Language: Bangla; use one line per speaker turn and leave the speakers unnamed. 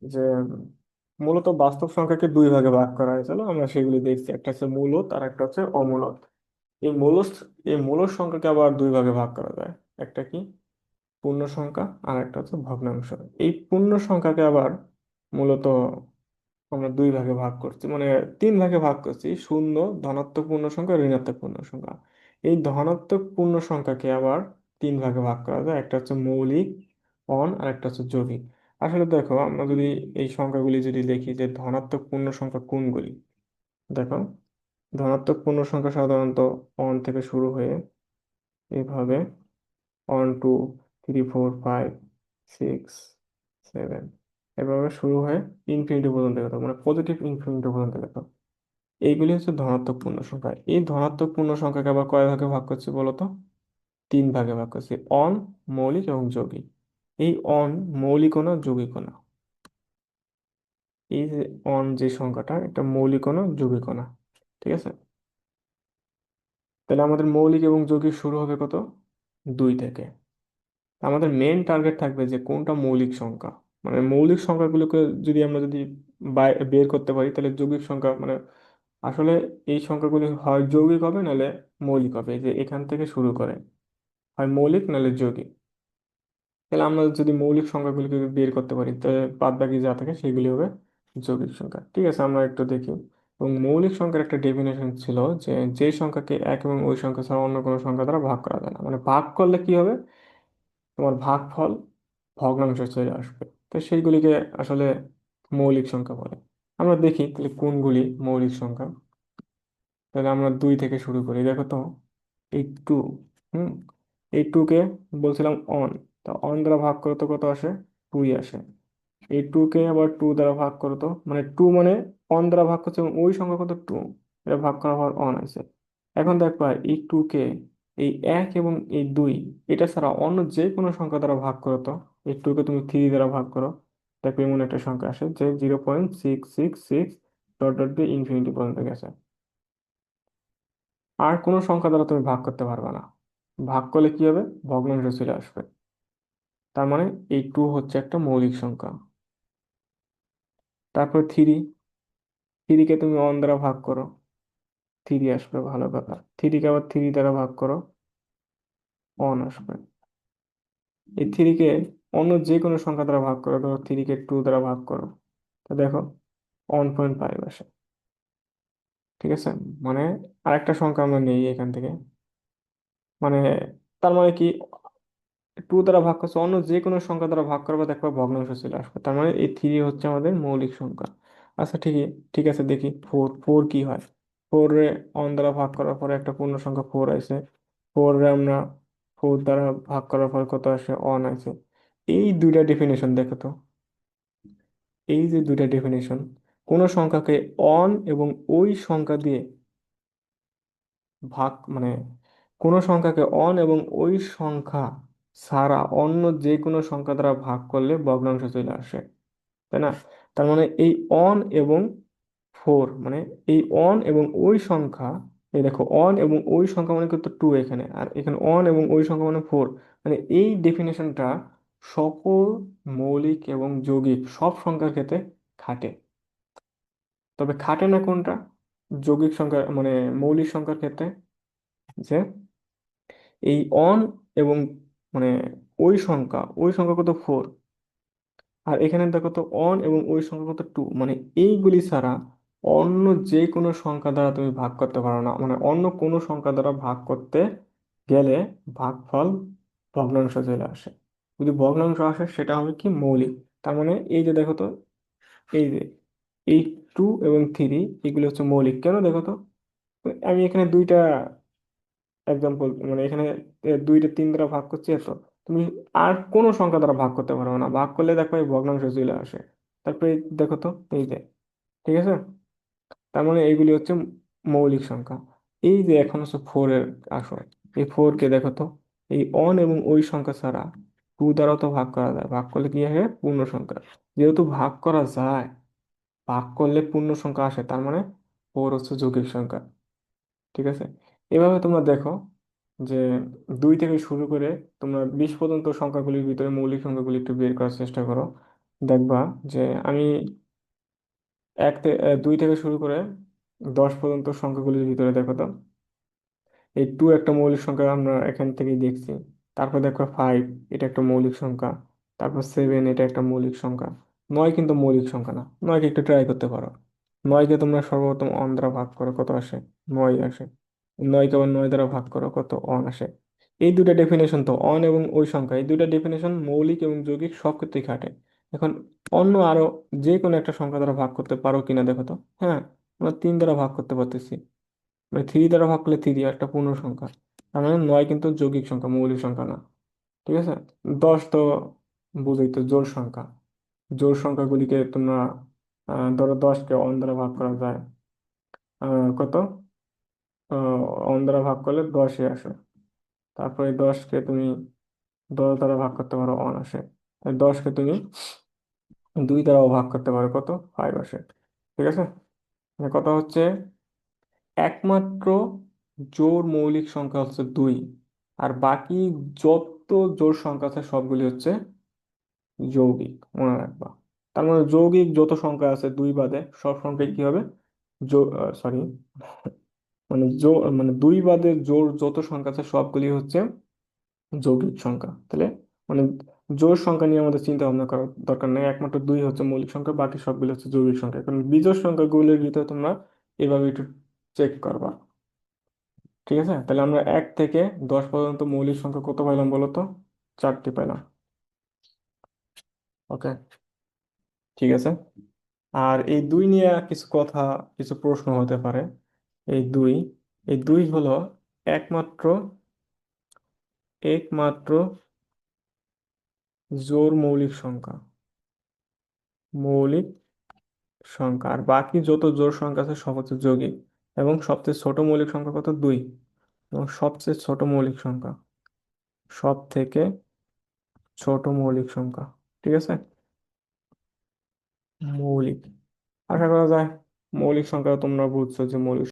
যে মূলত বাস্তব সংখ্যাকে দুই ভাগে ভাগ করা হয়। চলো আমরা সেগুলি দেখছি, একটা হচ্ছে মূলদ আর একটা হচ্ছে অমূলদ। এই মূলদ এই মূলদ সংখ্যাকে আবার দুই ভাগে ভাগ করা যায়। একটা কি পূর্ণ সংখ্যা, আর একটা হচ্ছে ভগ্নাংশ। এই পূর্ণ সংখ্যাকে আবার মূলত আমরা দুই ভাগে ভাগ করছি, মানে তিন ভাগে ভাগ করছি: শূন্য, ধনাত্মক পূর্ণ সংখ্যা, ঋণাত্মক পূর্ণ সংখ্যা। এই ধনাত্মক পূর্ণ সংখ্যাকে আবার তিন ভাগে ভাগ করা যায়, একটা হচ্ছে মৌলিক, অন, আর একটা হচ্ছে যৌগিক। আসলে দেখো, আমরা যদি এই সংখ্যাগুলি যদি দেখি যে ধনাত্মক পূর্ণ সংখ্যা কোনগুলি, দেখো ধনাত্মক পূর্ণ সংখ্যা সাধারণত অন থেকে শুরু হয়ে এভাবে 1 2 3 4 5 6 7 এভাবে শুরু হয়ে ইনফিনিটি পর্যন্ত লেখা, মানে পজিটিভ ইনফিনিটি পর্যন্ত লেখা। এইগুলি হচ্ছে ধনাত্মক পূর্ণ সংখ্যা। এই ধনাত্মক পূর্ণ সংখ্যাকে আবার কয় ভাগে ভাগ করছি বলতো? তিন ভাগে ভাগ করছি: অন, মৌলিক এবং যৌগিক। এই অন মৌলিকও না, যৌগিকও না। এই যে অন যে সংখ্যাটা, এটা মৌলিকও না, যৌগিকও না। ঠিক আছে? তাহলে আমাদের মৌলিক এবং যৌগিক শুরু হবে কত? দুই থেকে। আমাদের মেন টার্গেট থাকবে যে কোনটা মৌলিক সংখ্যা। মানে মৌলিক সংখ্যাগুলোকে যদি আমরা বের করতে পারি, তাহলে যৌগিক সংখ্যা মানে আসলে এই সংখ্যাগুলি হয় যৌগিক হবে, নাহলে মৌলিক হবে। এই যে এখান থেকে শুরু করে হয় মৌলিক নাহলে যৌগিক। তাহলে আমরা যদি মৌলিক সংখ্যাগুলিকে বের করতে পারি, তাহলে বাদ বাকি যা থাকে সেগুলি হবে যৌগিক সংখ্যা। ঠিক আছে, আমরা একটু দেখি। এবং মৌলিক সংখ্যার একটা ডেফিনেশন ছিল যে যে সংখ্যাকে এক এবং ওই সংখ্যা ছাড়া অন্য কোনো সংখ্যা দ্বারা ভাগ করা যায় না। মানে ভাগ করলে কি হবে, তোমার ভাগফল ভগ্নাংশ চলে আসবে। তো সেইগুলিকে আসলে মৌলিক সংখ্যা বলে। আমরা দেখি তাহলে কোনগুলি মৌলিক সংখ্যা। তাহলে আমরা দুই থেকে শুরু করি, দেখো তো। এই টু, হুম, এই টুকে বলছিলাম অন। তা অন দ্বারা ভাগ করো তো কত আসে? টুই আসে। এই টুকে আবার টু দ্বারা ভাগ করো তো, মানে টু মানে অন দ্বারা ভাগ করছে এবং ওই সংখ্যা কত? টু। এটা ভাগ করার পর অন আছে। এখন দেখবা এই টুকে এই এক এবং এই দুই, এটা ছাড়া অন্য যে কোনো সংখ্যা দ্বারা ভাগ করো তো। এই টুকে তুমি থ্রি দ্বারা ভাগ করো, দেখো এমন একটা সংখ্যা আসে যে 0.666 ডট ডট দিয়ে ইনফিনিটি পর্যন্ত গেছে। আর কোনো সংখ্যা দ্বারা তুমি ভাগ করতে পারবে না। ভাগ করলে কি হবে? ভগ্নাংশ চলে আসবে। তার মানে এই টু হচ্ছে একটা মৌলিক সংখ্যা। তারপর থ্রি, থ্রিকে তুমি ওয়ান দ্বারা ভাগ করো, থ্রি আসবে, ভালো কথা। থ্রিকে আবার থ্রি দ্বারা ভাগ করো, ওয়ান আসবে। এই থ্রিকে অন্য যে কোনো সংখ্যা দ্বারা ভাগ করো, ধরো থ্রিকে টু দ্বারা ভাগ করো, তো দেখো 1.5 আসে। ঠিক আছে, মানে আরেকটা সংখ্যা আমরা নেই এখান থেকে। মানে তার মানে কি, টু দ্বারা ভাগ করছে, অন্য যে কোনো সংখ্যা দ্বারা ভাগ করবে, দেখবে ভগ্নাংশ চলে আসবে। তার মানে এই থ্রি হচ্ছে আমাদের মৌলিক সংখ্যা। আচ্ছা, ঠিক আছে, দেখি ফোর। ফোর কি হয়? ফোর রে অন দ্বারা ভাগ করার পরে একটা পূর্ণ সংখ্যা ফোর আছে। ফোর রে আমরা ফোর দ্বারা ভাগ করার পর কত আসে? অন আছে। এই দুইটা ডেফিনেশন দেখো তো। এই যে দুইটা ডেফিনেশন, কোন সংখ্যাকে অন এবং ওই সংখ্যা দিয়ে ভাগ, মানে কোন সংখ্যাকে অন এবং ওই সংখ্যা ছাড়া অন্য যে কোনো সংখ্যা দ্বারা ভাগ করলে ভগ্নাংশ চলে আসে, তাই না? তার মানে এই অন এবং ফোর, মানে এই অন এবং ওই সংখ্যা, এই দেখো অন এবং ওই সংখ্যা মানে কিন্তু টু এখানে, আর এখানে অন এবং ওই সংখ্যা মানে ফোর। মানে এই ডেফিনেশনটা সকল মৌলিক এবং যৌগিক সব সংখ্যার ক্ষেত্রে খাটে। তবে খাটে না কোনটা? যৌগিক সংখ্যা মানে মৌলিক সংখ্যার ক্ষেত্রে। যে এই অন এবং মানে ওই সংখ্যা কত? ফোর। আর এখানে দেখো তো অন এবং ওই সংখ্যা কত? টু। মানে এইগুলি ছাড়া অন্য যে কোনো সংখ্যা দ্বারা তুমি ভাগ করতে পারো না। মানে অন্য কোনো সংখ্যা দ্বারা ভাগ করতে গেলে ভাগফল ভগ্নাংশ চলে আসে। যদি ভগ্নাংশ আসে সেটা হবে কি? মৌলিক। তার মানে এই যে দেখো তো, এই যে এই টু এবং থ্রি, এগুলো হচ্ছে মৌলিক। কেন দেখো তো, আমি এখানে দুইটা এক্সাম্পল, মানে এখানে দুইটা তিন দ্বারা ভাগ করছি এত। তুমি আর কোনো সংখ্যা দ্বারা ভাগ করতে পারবে না, ভাগ করলে দেখো এই ভগ্নাংশ চলে আসে। তারপরে দেখো তো, এই যে, ঠিক আছে। তার মানে এইগুলি হচ্ছে মৌলিক সংখ্যা। এই যে এখন হচ্ছে ফোর এর আসল। এই ফোর কে দেখো তো, এই অন এবং ওই সংখ্যা ছাড়া টু দ্বারাও তো ভাগ করা যায়। ভাগ করলে কি হয়? পূর্ণ সংখ্যা। যেহেতু ভাগ করা যায়, ভাগ করলে পূর্ণ সংখ্যা আসে, তার মানে ফোর হচ্ছে যৌগিক সংখ্যা। ঠিক আছে, এভাবে তোমরা দেখো যে দুই থেকে শুরু করে তোমরা 20 পর্যন্ত সংখ্যাগুলির ভিতরে মৌলিক সংখ্যাগুলি একটু বের করার চেষ্টা করো। দেখবা যে আমি 2 থেকে শুরু করে 10 পর্যন্ত সংখ্যাগুলির ভিতরে দেখো তো, এই 2 একটা মৌলিক সংখ্যা আমরা এখান থেকেই দেখছি। তারপর দেখো 5, এটা একটা মৌলিক সংখ্যা। তারপর 7, এটা একটা মৌলিক সংখ্যা। 9 কিন্তু মৌলিক সংখ্যা না, 9কে একটু ট্রাই করতে পারো। 9কে তোমরা সর্বপ্রথম অন দ্বারা ভাগ করো, কত আসে? 9 আসে। 9কে আবার 9 দ্বারা ভাগ করো, কত? অন আসে। এই দুটা ডেফিনেশন তো, অন এবং ওই সংখ্যা, এই দুটা ডেফিনেশন মৌলিক এবং যৌগিক সব ক্ষেত্রেই খাটে। এখন অন্য আরো যে কোনো একটা সংখ্যা দ্বারা ভাগ করতে পারো কিনা দেখো তো। হ্যাঁ, আমরা 3 দ্বারা ভাগ করতে পারতেছি। মানে 3 দ্বারা ভাগ করলে 3 একটা পূর্ণ সংখ্যা। তার মানে 9 কিন্তু যৌগিক সংখ্যা, মৌলিক সংখ্যা না। ঠিক আছে। 10 তো বুঝই তো, জোড় সংখ্যা। জোড় সংখ্যাগুলিকে তোমরা ধরো 10কে অন দ্বারা ভাগ করা যায়। কত? অন দ্বারা ভাগ করলে 10ই আসে। তারপরে 10কে তুমি 10 দ্বারা ভাগ করতে পারো, অন আসে। আর 10কে তুমি 2 দ্বারাও ভাগ করতে পারো, কত? 5 আসে। ঠিক আছে। মানে কথা হচ্ছে, একমাত্র জোড় মৌলিক সংখ্যা হচ্ছে 2। আর বাকি যত জোড় সংখ্যা আছে সবগুলি হচ্ছে যৌগিক, মনে রাখবা। তার মানে যৌগিক যত সংখ্যা আছে 2 বাদে সব সংখ্যাই কি হবে? সরি, মানে মানে 2 বাদে জোড় যত সংখ্যা আছে সবগুলি হচ্ছে যৌগিক সংখ্যা। তাহলে মানে জোড় সংখ্যা নিয়ে আমাদের চিন্তা ভাবনা করার দরকার নেই, একমাত্র 2 হচ্ছে মৌলিক সংখ্যা, বাকি সবগুলো হচ্ছে যৌগিক সংখ্যা। কারণ বিজোড় সংখ্যাগুলোর ভিতরে তোমরা এভাবে একটু চেক করবা। ঠিক আছে, তাহলে আমরা 1 থেকে 10 পর্যন্ত মৌলিক সংখ্যা কত পাইলাম বলো তো? 4টি পাইলাম। ওকে, ঠিক আছে। আর এই 2 নিয়ে কিছু কথা, কিছু প্রশ্ন হতে পারে। এই 2, এই 2 হলো একমাত্র একমাত্র জোড় মৌলিক সংখ্যা, মৌলিক সংখ্যা। আর বাকি যত জোড় সংখ্যা আছে সব হচ্ছে যৌগিক। এবং সবচেয়ে ছোট মৌলিক সংখ্যা কত? 2। এবং সবচেয়ে ছোট মৌলিক সংখ্যা, সব থেকে ছোট মৌলিক সংখ্যা। ঠিক আছে, মৌলিক। আশা করা যায় মৌলিক সংখ্যা তোমরা বুঝছো যে মৌলিক